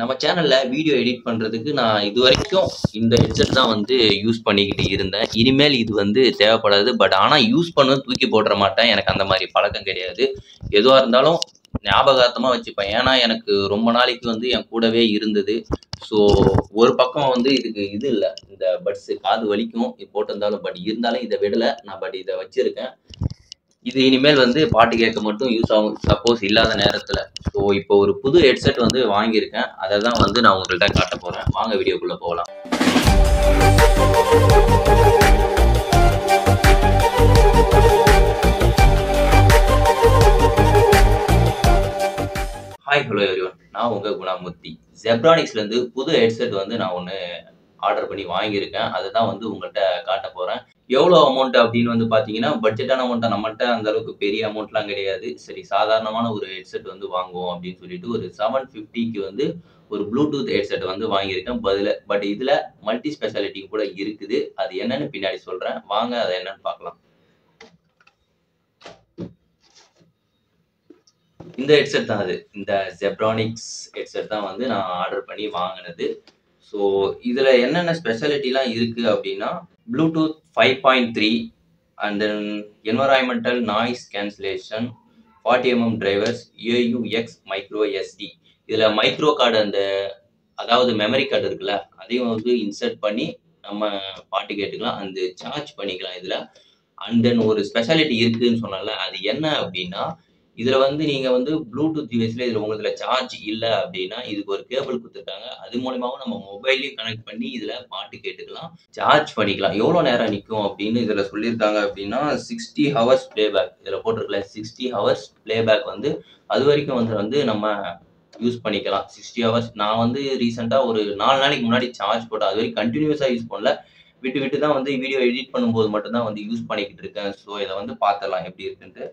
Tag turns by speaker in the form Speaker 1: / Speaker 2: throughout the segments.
Speaker 1: நம்ம சேனல்ல video edit பண்றதுக்கு நான் இதுவரைக்கும் இந்த ஹெட்செட் தான் வந்து யூஸ் பண்ணிக்கிட்டு இருந்தேன். இனிமேல் இது வந்து தேவைப்படாது. ஆனா யூஸ் பண்ணதும் தூக்கி போட்டுற மாட்டேன். எனக்கு அந்த மாரி பழக்கம் கிடையாது. எதுவா இருந்தாலும் ஞாபகார்த்தமா வச்சுப்பேன். ஏன்னா, எனக்கு ரொம்ப நாளைக்கு வந்து என் கூடவே இருந்தது. ஸோ ஒரு பக்கம் வந்து இதுக்கு இது இல்ல. இந்த பட்ஸ் காது வலிக்கும். இது போட்டிருந்தாலும். இருந்தாலும் இத விடல. நான் இத வச்சிருக்கேன். இது இனிமேல் வந்து பாட்டு கேட்க மட்டும் யூஸ் ஆகும். சப்போஸ் இல்லாத நேரத்துல. ஸோ இப்போ ஒரு புது ஹெட்செட் வந்து வாங்கியிருக்கேன். அத தான் வந்து நான் உங்கள்ட்ட காட்டப் போறேன். வாங்க வீடியோக்குள்ள போகலாம். Hi, hello everyone. நான் உங்க குணாமூர்த்தி. Zebronicsலேருந்து புது ஹெட்செட் வந்து நான் ஒண்ணு ஆர்டர் பண்ணி வாங்கியிருக்கேன். அதுதான் வந்து உங்கள்ட்ட காட்டப் போறேன். எவ்வளோ அமௌண்ட் அப்படின்னு வந்து பார்த்தீங்கன்னா, பட்ஜெட்டான அமௌண்ட்டா நம்மள்ட்ட அந்த அளவுக்கு பெரிய அமௌண்ட்லாம் கிடையாது. சரி சாதாரணமான ஒரு ஹெட்செட் வந்து வாங்குவோம் அப்படின்னு சொல்லிட்டு ஒரு 750க்கு வந்து ஒரு ப்ளூடூத் ஹெட்செட் வந்து வாங்கியிருக்கேன். இதுல மல்டி ஸ்பெஷாலிட்டி கூட இருக்குது. அது என்னன்னு பின்னாடி சொல்றேன். வாங்க அது என்னன்னு பார்க்கலாம். இந்த ஹெட்செட் தான் அது. இந்த Zebronics ஹெட்செட் தான் வந்து நான் ஆர்டர் பண்ணி வாங்குனது. ஸோ இதுல என்னென்ன ஸ்பெஷாலிட்டிலாம் இருக்கு அப்படின்னா, Bluetooth 5.3 and then environmental noise cancellation, 40mm drivers, AUX micro SD. இதுல மைக்ரோ கார்டு அதாவது மெமரி கார்டு இருக்குல்ல, அதையும் வந்து இன்சர்ட் பண்ணி நம்ம பாட்டு கேட்டுக்கலாம். சார்ஜ் பண்ணிக்கலாம் இதுல. அண்ட் தென் ஒரு ஸ்பெஷாலிட்டி இருக்குன்னு சொன்னேன்ல, அது என்ன அப்படின்னா, இதுல வந்து நீங்க வந்து ப்ளூடூத் டிவைஸ்ல இதுல சார்ஜ் இல்ல அப்படின்னா, இதுக்கு ஒரு கேபிள் குடுத்துருக்காங்க. அது மூலியமாவும் நம்ம மொபைல்லயும் கனெக்ட் பண்ணி இதுல பாட்டு கேட்டுக்கலாம். சார்ஜ் பண்ணிக்கலாம். எவ்வளோ நேரம் நிக்கும் அப்படின்னு இதுல சொல்லியிருக்காங்க அப்படின்னா, 60 ஹவர்ஸ் பிளேபேக். இதுல போட்டிருக்கல 60 ஹவர்ஸ் பிளேபேக் வந்து அது வரைக்கும் வந்து நம்ம யூஸ் பண்ணிக்கலாம். 60 ஹவர்ஸ். நான் வந்து ரீசென்ட்டா ஒரு 4 நாளைக்கு முன்னாடி சார்ஜ் போட்டேன். அது வரைக்கும் கன்டினியூஸா யூஸ் பண்ணல. விட்டு விட்டு தான் வந்து வீடியோ எடிட் பண்ணும்போது மட்டும் தான் வந்து யூஸ் பண்ணிக்கிட்டு இருக்கேன். ஸோ இத வந்து பார்த்துடலாம் எப்படி இருக்குன்ட்டு.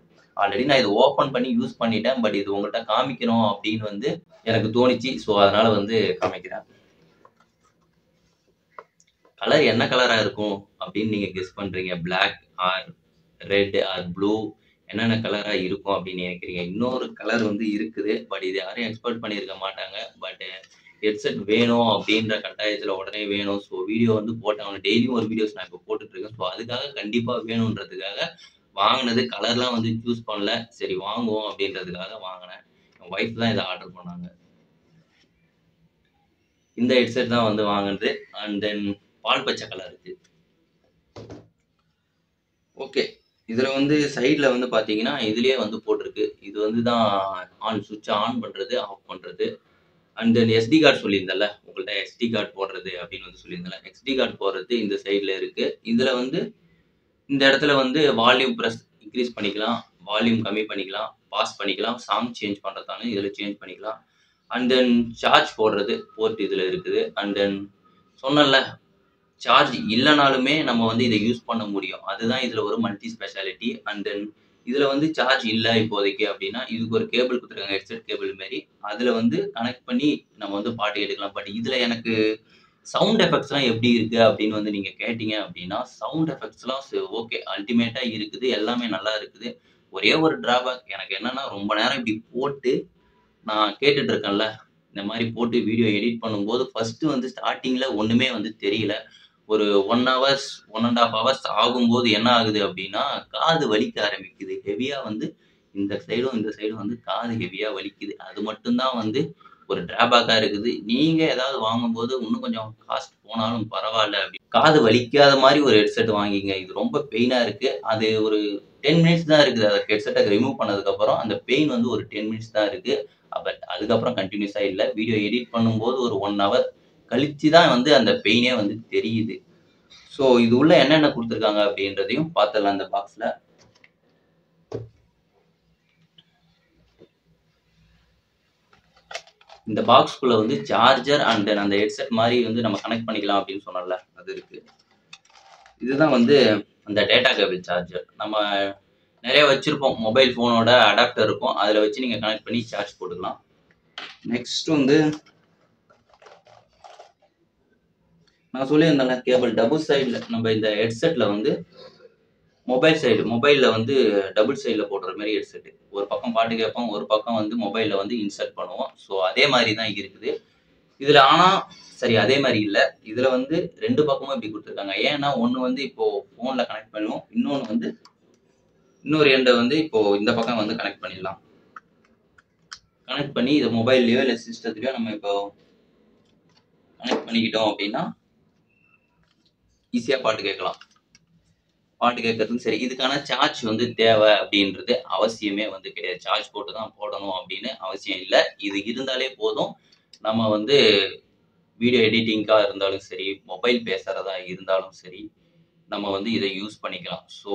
Speaker 1: ஆல்ரெடி நான் இத ஓப்பன் பண்ணி யூஸ் பண்ணிட்டேன். இது உங்கள்ட்ட காமிக்கணும் அப்படின்னு வந்து எனக்கு தோணுச்சு. ஸோ அதனால வந்து காமிக்கிறேன். கலர் என்ன கலரா இருக்கும் அப்படின்னு நீங்க கெஸ் பண்றீங்க. Black or red or blue, என்னென்ன கலரா இருக்கும் அப்படின்னு நினைக்கிறீங்க. இன்னொரு கலர் வந்து இருக்குது. இது யாரும் எக்ஸ்பெக்ட் பண்ணியிருக்க மாட்டாங்க. ஹெட்செட் வேணும் அப்படின்ற கட்டாயத்துல உடனே வேணும். ஸோ வீடியோ வந்து போட்டாங்க. டெய்லியும் ஒரு வீடியோஸ் நான் இப்போ போட்டுட்டு இருக்கேன். ஸோ அதுக்காக கண்டிப்பா வேணுன்றதுக்காக வாங்கினது. கலர்லாம் வந்து சூஸ் பண்ணல. சரி வாங்குவோம் அப்படின்றதுக்காக வாங்கினேன். என் ஒய்ஃப் தான் இதை ஆர்டர் பண்ணாங்க. இந்த ஹெட்செட் தான் வந்து வாங்கினது. அண்ட் தென் பால் பச்சை கலர் இருக்கு. ஓகே, இதுல வந்து சைட்ல வந்து பாத்தீங்கன்னா இதுலயே வந்து போட்டிருக்கு. இது வந்து தான் சுவிட்ச் ஆன் பண்றது, ஆஃப் பண்றது. அண்ட் தென் SD கார்டு சொல்லியிருந்தேன்ல, உங்கள்ட்ட SD கார்டு போடுறது அப்படின்னு வந்து சொல்லியிருந்தேன்ல, SD கார்டு போடுறது இந்த சைட்ல இருக்கு. இதுல வந்து இந்த இடத்துல வந்து வால்யூம் இன்க்ரீஸ் பண்ணிக்கலாம், வால்யூம் கம்மி பண்ணிக்கலாம், பாஸ் பண்ணிக்கலாம், சாங் சேஞ்ச் பண்றதாலும் இதுல சேஞ்ச் பண்ணிக்கலாம். அண்ட் தென் சார்ஜ் போடுறது போர்ட் இதுல இருக்குது. அண்ட் தென் சொன்னேன்ல, சார்ஜ் இல்லனாலுமே நம்ம வந்து இதை யூஸ் பண்ண முடியும். அதுதான் இதுல ஒரு மல்டி ஸ்பெஷாலிட்டி. அண்ட் தென் இதுல வந்து சார்ஜ் இல்ல இப்போதைக்கு அப்படின்னா, இதுக்கு ஒரு கேபிள் குடுத்துருக்காங்க. ஹெட்செட் கேபிள் மாரி. அதுல வந்து கனெக்ட் பண்ணி நம்ம வந்து பாட்டு கேட்டுக்கலாம். இதுல எனக்கு சவுண்ட் எஃபெக்ட்ஸ்லாம் எப்படி இருக்கு அப்படின்னு வந்து நீங்க கேட்டீங்க அப்படின்னா, சவுண்ட் எஃபெக்ட்ஸ்லாம் ஓகே அல்டிமேட்டா இருக்குது. எல்லாமே நல்லா இருக்குது. ஒரே ஒரு டிராபேக் எனக்கு என்னன்னா, ரொம்ப நேரம் இப்படி போட்டு நான் கேட்டுட்டு இருக்கேன்ல, இந்த மாரி போட்டு வீடியோ எடிட் பண்ணும்போது ஃபர்ஸ்ட் வந்து ஸ்டார்ட்டிங்ல ஒண்ணுமே வந்து தெரியல. ஒரு 1 ஹவர்ஸ் 1 1/2 ஹவர்ஸ் ஆகும்போது என்ன ஆகுது அப்படின்னா, காது வலிக்க ஆரம்பிக்குது. ஹெவியா வந்து இந்த சைடும் வந்து காது ஹெவியா வலிக்குது. அது மட்டும் தான் வந்து ஒரு டிராபேக்கா இருக்குது. நீங்க ஏதாவது வாங்கும்போது இன்னும் கொஞ்சம் காஸ்ட் போனாலும் பரவால்ல காது வலிக்காத மாரி ஒரு ஹெட்செட் வாங்கிங்க. இது ரொம்ப பெயினா இருக்கு. அது ஒரு 10 மினிட்ஸ் தான் இருக்குது. அந்த ஹெட்செட்ட ரிமூவ் பண்ணதுக்கு அப்புறம் அந்த பெயின் வந்து ஒரு 10 மினிட்ஸ் தான் இருக்கு. அதுக்கப்புறம் கன்டினியூஸா இல்ல. வீடியோ எடிட் பண்ணும்போது ஒரு 1 ஹவர் கழிச்சு தான் வந்து அந்த பெயினே வந்து தெரியுது. ஸோ இது உள்ள என்னென்ன குடுத்துருக்காங்க அப்படின்றதையும் பார்த்துடலாம் இந்த பாக்ஸ்ல. இந்த பாக்ஸ்க்குள்ள வந்து சார்ஜர் அண்ட் தென் அந்த ஹெட்செட் மாதிரி வந்து நம்ம கனெக்ட் பண்ணிக்கலாம் அப்படின்னு சொன்னோம்ல, அது இருக்கு. இதுதான் வந்து அந்த டேட்டா கேபிள் சார்ஜர். நம்ம நிறைய வச்சிருப்போம். மொபைல் போனோட அடாப்டர் இருக்கும். அதுல வச்சு நீங்க கனெக்ட் பண்ணி சார்ஜ் போட்டுக்கலாம். நெக்ஸ்ட் வந்து நான் சொல்லியிருந்தேன்ல, கேபிள் டபுள் சைடுல நம்ம இந்த ஹெட்செட்ல வந்து மொபைல்ல வந்து டபுள் சைடுல போடுற மாதிரி ஹெட்செட். ஒரு பக்கம் பாட்டு கேட்போம், ஒரு பக்கம் வந்து மொபைல்ல வந்து இன்சர்ட் பண்ணுவோம். ஸோ அதே மாதிரி தான் இருக்குது. இதுல ஆனா சரி அதே மாரி இல்ல. இதுல வந்து 2 பக்கமும் இப்படி குடுத்துருக்காங்க. ஏன்னா, ஒண்ணு வந்து இப்போ ஃபோன்ல கனெக்ட் பண்ணுவோம். இன்னொன்னு வந்து இன்னொரு எண்ட வந்து இப்போ இந்த பக்கம் வந்து கனெக்ட் பண்ணிடலாம். கனெக்ட் பண்ணி இத மொபைல்லயோ இல்ல சிஸ்டத்துலயோ நம்ம இப்போ கனெக்ட் பண்ணிக்கிட்டோம் அப்படின்னா, ஈஸியா பாட்டு கேட்கலாம். பாட்டு கேட்கறதுக்கும் சரி, இதுக்கான சார்ஜ் வந்து தேவை அப்படின்றது அவசியமே வந்து கிடையாது. சார்ஜ் போட்டு தான் போடணும் அப்படின்னு அவசியம் இல்ல. இது இருந்தாலே போதும். நம்ம வந்து வீடியோ எடிட்டிங்கா இருந்தாலும் சரி, மொபைல் பேசுறதா இருந்தாலும் சரி, நம்ம வந்து இத யூஸ் பண்ணிக்கலாம். ஸோ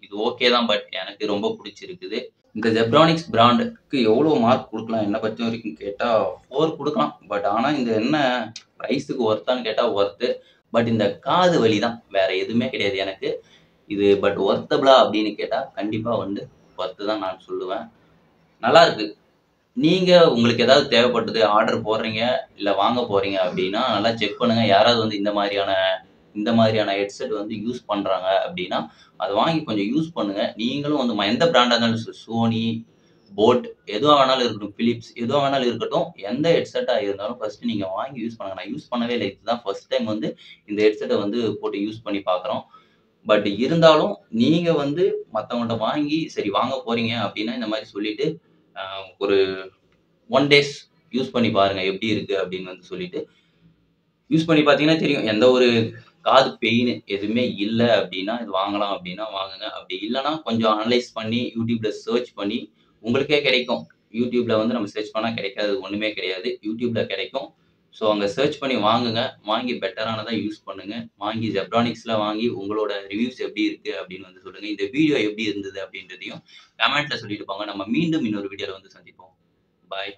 Speaker 1: இது ஓகே தான். பட் எனக்கு ரொம்ப புடிச்சிருக்குது. இந்த ஜெப்ரானிக்ஸ் பிராண்டுக்கு எவ்வளோ மார்க் குடுக்கலாம் என்ன பொறுத்தவரைக்கும் கேட்டா 4 குடுக்கலாம். பட் ஆனா இந்த என்ன பிரைஸ்க்கு ஒர்த்தான்னு கேட்டா ஒர்த்து. பட் இந்த காது வலி தான். வேற எதுவுமே கிடையாது எனக்கு. இது பட் ஒர்த்தபிளா அப்படின்னு கேட்டா கண்டிப்பா வந்து ஒர்த்து தான் நான் சொல்லுவேன். நல்லா இருக்கு. நீங்க உங்களுக்கு ஏதாவது தேவைப்பட்டது ஆர்டர் போடுறீங்க, இல்ல வாங்க போறீங்க அப்படின்னா, நல்லா செக் பண்ணுங்க. யாராவது வந்து இந்த மாதிரியான ஹெட்செட் வந்து யூஸ் பண்றாங்க அப்படின்னா, அத வாங்கி கொஞ்சம் யூஸ் பண்ணுங்க. நீங்களும் வந்து எந்த பிராண்டா இருந்தாலும் Sony, Boat எதுவா வேணாலும் இருக்கட்டும், Philips எதுவா வேணாலும் இருக்கட்டும். எந்த ஹெட்செட்டா இருந்தாலும் ஃபர்ஸ்ட் நீங்க வாங்கி யூஸ் பண்ணுங்க. நான் யூஸ் பண்ணவே இல்ல. இதுதான் ஃபர்ஸ்ட் டைம் வந்து இந்த ஹெட்செட்ட வந்து போட்டு யூஸ் பண்ணி பார்க்குறோம். பட் இருந்தாலும் நீங்க வந்து மத்தவங்கள்ட்ட வாங்கி சரி வாங்க போறீங்க அப்படின்னா, இந்த மாரி சொல்லிட்டு ஒரு 1 டேஸ் யூஸ் பண்ணி பாருங்க. எப்படி இருக்கு அப்படின்னு வந்து சொல்லிட்டு. யூஸ் பண்ணி பார்த்தீங்கன்னா தெரியும். எந்த ஒரு காது பெயின் எதுவுமே இல்ல அப்படின்னா, இது வாங்கலாம் அப்படின்னா வாங்குங்க. அப்படி இல்லன்னா கொஞ்சம் அனலைஸ் பண்ணி YouTubeல சர்ச் பண்ணி உங்களுக்கே கிடைக்கும். YouTubeல வந்து நம்ம சர்ச் பண்ணா கிடைக்காதது ஒண்ணுமே கிடையாது. YouTubeல கிடைக்கும். ஸோ அங்க சர்ச் பண்ணி வாங்குங்க. வாங்கி பெட்டரானதா யூஸ் பண்ணுங்க. வாங்கி ஜெப்ரானிக்ஸ்ல வாங்கி உங்களோட ரிவ்யூஸ் எப்படி இருக்கு அப்படின்னு வந்து சொல்லுங்க. இந்த வீடியோ எப்படி இருந்தது அப்படின்றதையும் கமெண்ட்ல சொல்லிட்டு போங்க. நம்ம மீண்டும் இன்னொரு வீடியோல வந்து சந்திப்போம். பாய்.